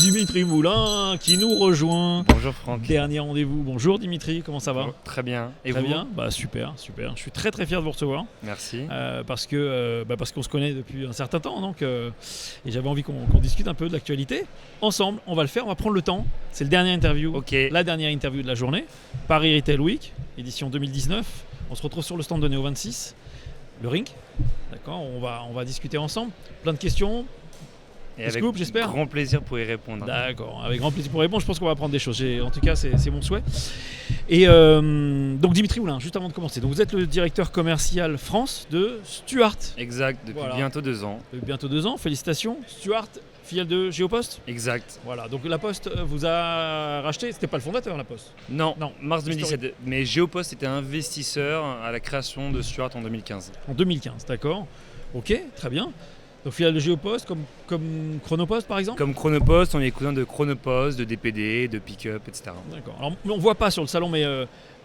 Dimitri Moulin qui nous rejoint. Bonjour Franck. Dernier rendez-vous. Bonjour Dimitri, comment ça va? Très bien. Et Très vous? bien. Bah super. Je suis très fier de vous recevoir. Merci. Parce qu'on se connaît depuis un certain temps, donc et j'avais envie qu'on discute un peu de l'actualité. Ensemble, on va le faire. On va prendre le temps. C'est le dernier interview. Ok. La dernière interview de la journée. Paris Retail Week, édition 2019. On se retrouve sur le stand de Néo 26, le Ring. D'accord. On va discuter ensemble. Plein de questions. Et avec scoop, j'espère. grand plaisir pour y répondre. D'accord, avec grand plaisir pour répondre. Je pense qu'on va apprendre des choses. En tout cas, c'est mon souhait. Et donc Dimitri Moulin, juste avant de commencer, donc vous êtes le directeur commercial France de Stuart. Exact, depuis bientôt 2 ans. Depuis bientôt 2 ans, félicitations. Stuart, filiale de Géopost. Exact. Voilà, donc la Poste vous a racheté. C'était pas le fondateur, la Poste. Non, mars 2017. Mais Géopost était investisseur à la création de Stuart en 2015. En 2015, d'accord. Ok, très bien. Donc filiale de Géopost, comme Chronopost par exemple. Comme Chronopost, on est cousin de Chronopost, de DPD, de Pickup, etc. D'accord. Alors on voit pas sur le salon, mais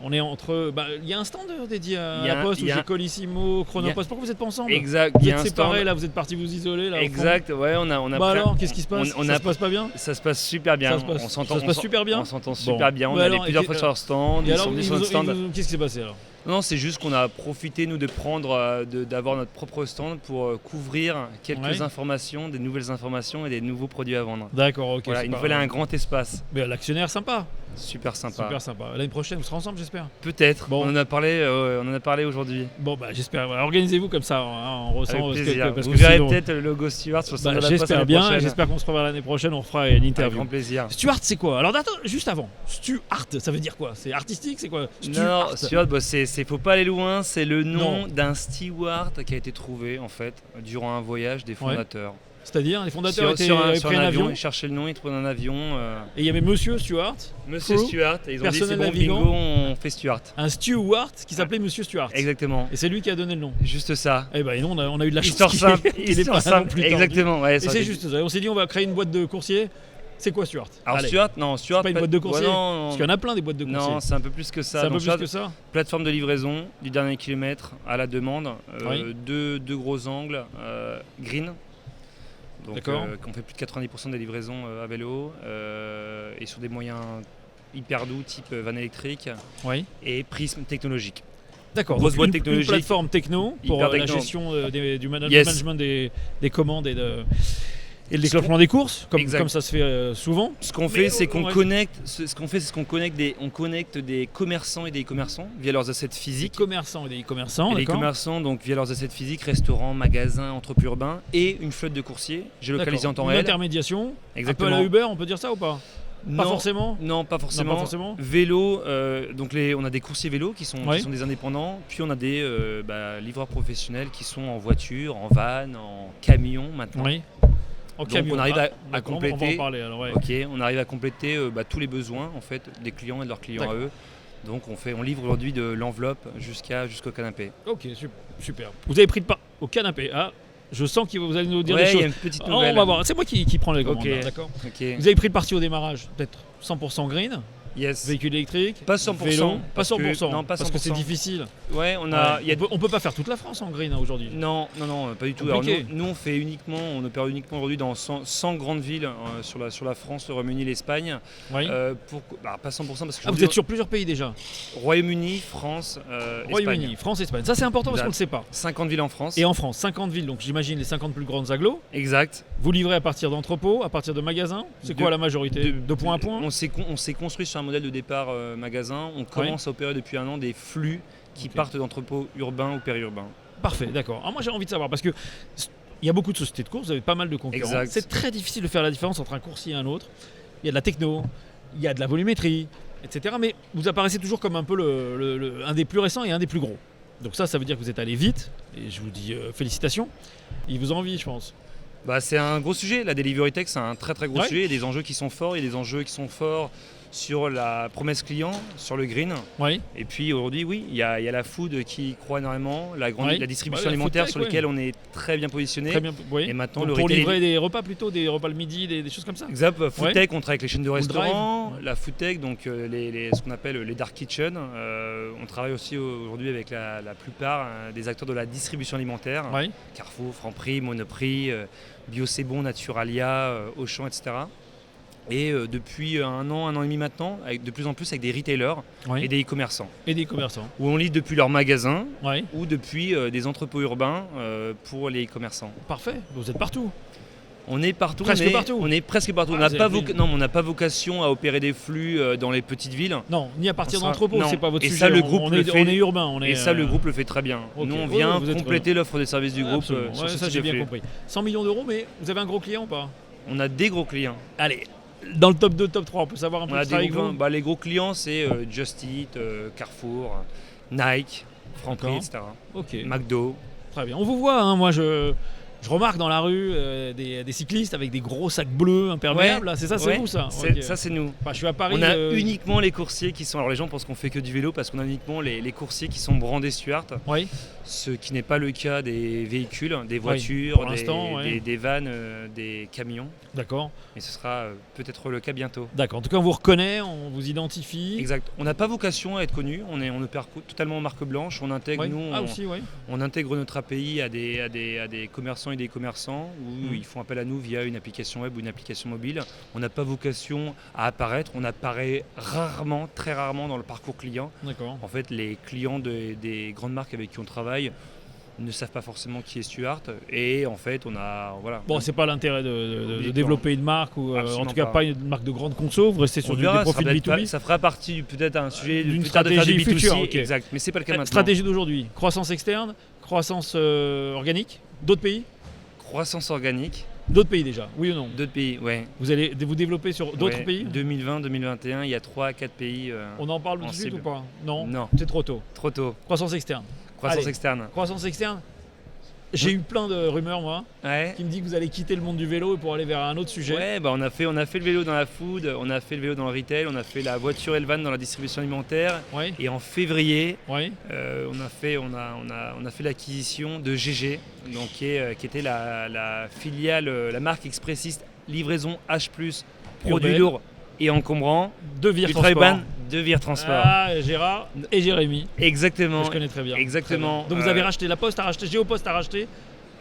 on est entre. Il y a un stand dédié à la Poste où j'ai Colissimo, Chronopost. Pourquoi vous n'êtes pas ensemble? Exact. Vous êtes séparés là, vous êtes partis vous isoler là. Exact. Ouais, on a. Alors, qu'est-ce qui se passe? Ça se passe pas bien? Ça se passe super bien. Ça se passe super bien. On s'entend super bien. On est allé plusieurs fois sur leur stand. Et alors, qu'est-ce qui s'est passé alors? Non, c'est juste qu'on a profité, nous, de prendre, d'avoir notre propre stand pour couvrir quelques informations, des nouvelles informations et des nouveaux produits à vendre. D'accord, ok. Voilà, il nous fallait un grand espace. Mais l'actionnaire, sympa. Super sympa. Super sympa. L'année prochaine, vous serez ensemble, j'espère. Peut-être. Bon. On en a parlé aujourd'hui. Bon, j'espère. Organisez-vous comme ça, on ressent. Avec plaisir. Parce vous que verrez sinon... peut-être le logo Stuart sur le stand de la j'espère bien. J'espère qu'on se reverra l'année prochaine. On fera une interview. Avec grand plaisir. Stuart, c'est quoi? Alors, attends, juste avant. Stuart, ça veut dire quoi? C'est artistique? C'est quoi? Non, Stuart, faut pas aller loin. C'est le nom d'un steward qui a été trouvé en fait durant un voyage des fondateurs. Ouais. C'est-à-dire les fondateurs avaient pris un avion. Ils cherchaient le nom, ils trouvaient un avion. Et il y avait Monsieur Stuart. Monsieur Stuart, et ils ont dit c'est bon, bingo, on fait Stuart. Un steward qui s'appelait Monsieur Stuart. Exactement. Et c'est lui qui a donné le nom. Juste ça. Et ben non, on a eu de la chance. Histoire simple. Histoire simple. Exactement. Ouais, et c'est juste ça. On s'est dit on va créer une boîte de coursiers. C'est quoi Stuart? Alors Stuart, c'est pas une boîte de coursier. Parce qu'il y en a plein des boîtes de coursier. Non, c'est un peu plus que ça. C'est un peu plus que ça. Plateforme de livraison du dernier kilomètre à la demande. Deux gros angles, green. Donc, qu'on fait plus de 90% des livraisons à vélo et sur des moyens hyper doux type van électrique et prisme technologique. D'accord, grosse boîte technologique. Une plateforme techno pour la gestion du management des commandes et le déclenchement des courses, comme ça se fait souvent. Ce qu'on fait, c'est qu'on connecte des commerçants et des e-commerçants via leurs assets physiques. Des commerçants et des e-commerçants, les e-commerçants, donc via leurs assets physiques, restaurants, magasins, entrepôts urbains et une flotte de coursiers géolocalisés en temps réel. Une intermédiation. Exactement. Un peu à la Uber, on peut dire ça ou pas? Non, pas forcément. Non, pas forcément. Vélo, donc on a des coursiers vélos qui sont des indépendants, puis on a des livreurs professionnels qui sont en voiture, en van, en camion maintenant. Oui. Donc on arrive à compléter. On va en parler, alors, on arrive à compléter tous les besoins en fait des clients et de leurs clients à eux. Donc on livre aujourd'hui de l'enveloppe jusqu'au canapé. Ok, super. Vous avez pris le pas au canapé. Ah, je sens que vous allez nous dire des choses. Il y a une petite nouvelle. On va voir. C'est moi qui prends les commandes. D'accord. Vous avez pris le parti au démarrage, peut-être 100% green. Yes. Véhicule électrique. Pas 100%. Vélo, pas 100%. Non, pas 100%. Parce que c'est difficile. Ouais, on peut pas faire toute la France en green aujourd'hui. Non, pas du tout. Alors, nous on opère uniquement aujourd'hui dans 100 grandes villes sur la France, le Royaume-Uni, l'Espagne. Oui. Pas 100% parce que vous êtes sur plusieurs pays déjà. Royaume-Uni, France, Royaume-Uni, Espagne. France, Espagne. Ça c'est important parce qu'on ne le sait pas. 50 villes en France. Et en France, 50 villes. Donc j'imagine les 50 plus grandes agglos. Exact. Vous livrez à partir d'entrepôts, à partir de magasins. C'est quoi la majorité? De point à point. On s'est construit sur un modèle de départ magasin. On commence à opérer depuis un an des flux qui partent d'entrepôts urbains ou périurbains. Parfait, d'accord. Alors moi j'ai envie de savoir parce que il y a beaucoup de sociétés de courses, vous avez pas mal de concurrents. Exact. C'est très difficile de faire la différence entre un coursier et un autre. Il y a de la techno, il y a de la volumétrie, etc. Mais vous apparaissez toujours comme un peu un des plus récents et un des plus gros. Donc ça veut dire que vous êtes allé vite et je vous dis félicitations. Ils vous envient, je pense. C'est un gros sujet. La delivery tech, c'est un très très gros sujet. Il y a des enjeux qui sont forts. Il y a des enjeux qui sont forts sur la promesse client, sur le green. Oui. Et puis aujourd'hui, il y a la food qui croit énormément, la distribution alimentaire sur laquelle on est très bien positionné. Et maintenant, donc pour livrer des repas plutôt, des repas le midi, des choses comme ça. Exact. Food tech, on travaille avec les chaînes de restaurants. La food tech, donc ce qu'on appelle les dark kitchen. On travaille aussi aujourd'hui avec la plupart des acteurs de la distribution alimentaire. Oui. Carrefour, Franprix, Monoprix, Bio C'est Bon, Naturalia, Auchan, etc. Et depuis un an et demi maintenant, de plus en plus avec des retailers et des e-commerçants. Où on livre depuis leur magasin ou depuis des entrepôts urbains pour les e-commerçants. Parfait, vous êtes partout. On est partout. Presque partout. On est presque partout. On n'a pas vocation à opérer des flux dans les petites villes. Non, ni à partir d'entrepôts, c'est pas votre sujet. Ça, le groupe on est urbain. Le groupe le fait très bien. Okay. Nous, on vient compléter l'offre des services du groupe sur ce ça, j'ai bien compris. 100 millions d'euros, mais vous avez un gros client ou pas? On a des gros clients. Allez, dans le top 2, top 3, on peut savoir un peu avec vous. Les gros clients, c'est Just Eat, Carrefour, Nike, Franprix, etc. McDo. Très bien. On vous voit, hein, moi je remarque dans la rue des cyclistes avec des gros sacs bleus imperméables. C'est ça, c'est vous ça? Ça, c'est nous. Enfin, je suis à Paris. On a uniquement les coursiers qui sont. Alors les gens pensent qu'on fait que du vélo parce qu'on a uniquement les coursiers qui sont brandés Stuart. Oui. Ce qui n'est pas le cas des véhicules, des voitures, des vannes, des camions. D'accord. Et ce sera peut-être le cas bientôt. D'accord. En tout cas, on vous reconnaît, on vous identifie. Exact. On n'a pas vocation à être connu. On opère totalement en marque blanche. On intègre on intègre notre API à des commerçants et des commerçants où ils font appel à nous via une application web ou une application mobile. On n'a pas vocation à apparaître. On apparaît rarement, très rarement dans le parcours client. D'accord. En fait, les clients des grandes marques avec qui on travaille ne savent pas forcément qui est Stuart et en fait on a Bon, c'est pas l'intérêt de développer une marque ou en tout cas pas une marque de grande conso, vous restez sur des profils B2B. Ça fera partie peut-être un sujet d'une stratégie future, exact, mais c'est pas le cas maintenant. Stratégie d'aujourd'hui, croissance externe, croissance organique, d'autres pays. Croissance organique. D'autres pays déjà, oui ou non? D'autres pays, ouais. Vous allez vous développer sur d'autres pays? 2020, 2021, il y a 3 à 4 pays. On en parle tout de suite ou pas? Non. C'est trop tôt. Trop tôt. Croissance externe. Croissance externe. Croissance externe. J'ai eu plein de rumeurs, moi, qui me disent que vous allez quitter le monde du vélo pour aller vers un autre sujet. Ouais, on a fait le vélo dans la food, on a fait le vélo dans le retail, on a fait la voiture et le van dans la distribution alimentaire. Ouais. Et en février, on a fait l'acquisition de GG, donc qui était la filiale, la marque expressiste livraison H+, produits lourds et encombrants de Vire Transport. Gérard et Jérémy. Exactement. Que je connais très bien. Exactement. Donc vous avez racheté, la Poste a racheté, Géopost a racheté,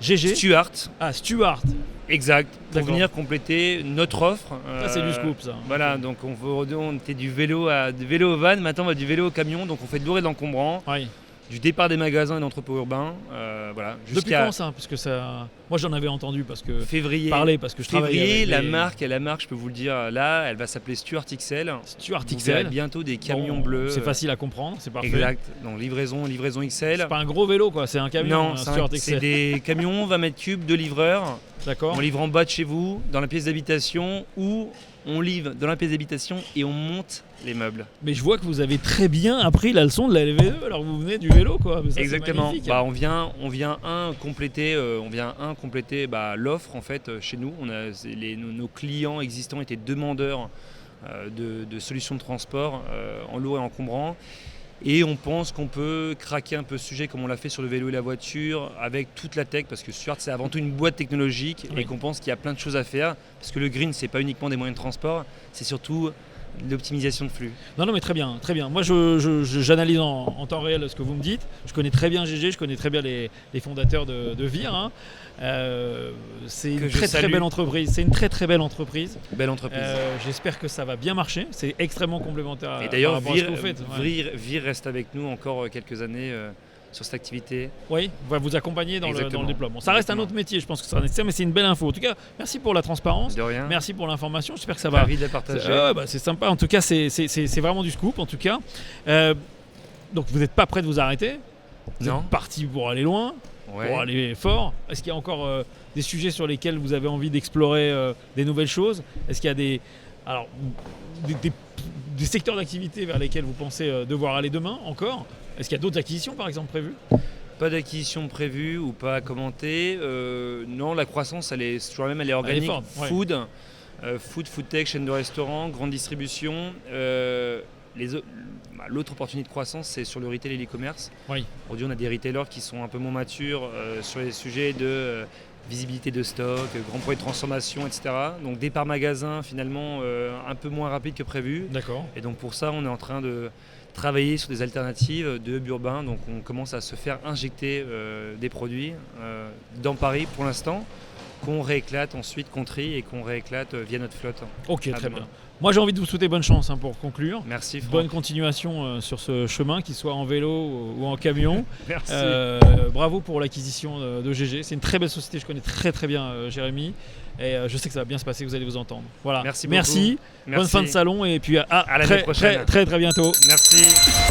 GG. Stuart. Stuart. Exact. Pour venir compléter notre offre. Ça c'est du scoop ça. Voilà, donc on était du vélo au van, maintenant on va du vélo au camion, donc on fait de lourd et de l'encombrant. Oui. Du départ des magasins et d'entrepôts urbains. Depuis quand ça? Parce que ça... Moi j'en avais entendu parce que février, parce que je travaillais avec la marque, je peux vous le dire là, elle va s'appeler Stuart XL. Stuart XL. Vous verrez bientôt des camions bleus. C'est facile à comprendre, c'est parfait. Exact. Donc livraison XL. C'est pas un gros vélo quoi, c'est un camion. Non, Stuart XL. C'est des camions 20 mètres cubes de livreurs. D'accord. On livre en bas de chez vous, dans la pièce d'habitation, ou on livre dans la pièce d'habitation et on monte les meubles. Mais je vois que vous avez très bien appris la leçon de la LV2 alors que vous venez du vélo quoi. Ça, exactement. On vient compléter l'offre en fait chez nous. Nos clients existants étaient demandeurs de solutions de transport en lourd et encombrant. Et on pense qu'on peut craquer un peu ce sujet comme on l'a fait sur le vélo et la voiture avec toute la tech parce que Stuart c'est avant tout une boîte technologique et qu'on pense qu'il y a plein de choses à faire parce que le green c'est pas uniquement des moyens de transport, c'est surtout l'optimisation de flux. Non mais très bien, très bien. Moi j'analyse en temps réel ce que vous me dites. Je connais très bien GG, je connais très bien les fondateurs de Vire. Hein. C'est une très belle entreprise. C'est une très très belle entreprise. Belle entreprise. J'espère que ça va bien marcher. C'est extrêmement complémentaire. Et d'ailleurs, Vire reste avec nous encore quelques années sur cette activité. Oui, va vous accompagner dans le déploiement. Ça reste un autre métier, je pense que ça sera nécessaire, mais c'est une belle info. En tout cas, merci pour la transparence. De rien. Merci pour l'information. J'espère que ça va. Ravi de la partager. C'est sympa. En tout cas, c'est vraiment du scoop. En tout cas, donc vous n'êtes pas prêt de vous arrêter. Vous êtes parti pour aller loin. Pour aller fort. Est-ce qu'il y a encore des sujets sur lesquels vous avez envie d'explorer des nouvelles choses? Est-ce qu'il y a des secteurs d'activité vers lesquels vous pensez devoir aller demain encore? Est-ce qu'il y a d'autres acquisitions par exemple prévues? Pas d'acquisition prévue ou pas à commenter. Non, la croissance elle est organique. Elle est forte, Food tech, chaîne de restaurants, grande distribution. L'autre opportunité de croissance, c'est sur le retail et l'e-commerce. Oui. Aujourd'hui, on a des retailers qui sont un peu moins matures sur les sujets de visibilité de stock, grands projets de transformation, etc. Donc départ magasin, finalement, un peu moins rapide que prévu. D'accord. Et donc pour ça, on est en train de travailler sur des alternatives de hub urbain. Donc on commence à se faire injecter des produits dans Paris pour l'instant, qu'on rééclate ensuite, qu'on trie et qu'on rééclate via notre flotte. Ok, très bien. Moi j'ai envie de vous souhaiter bonne chance pour conclure. Merci Franck. Bonne continuation sur ce chemin, qu'il soit en vélo ou en camion. Merci. Bravo pour l'acquisition de GG. C'est une très belle société, je connais très très bien Jérémy. Et je sais que ça va bien se passer, vous allez vous entendre. Voilà. Merci beaucoup. Bonne fin de salon et puis à l'année prochaine. très bientôt. Merci.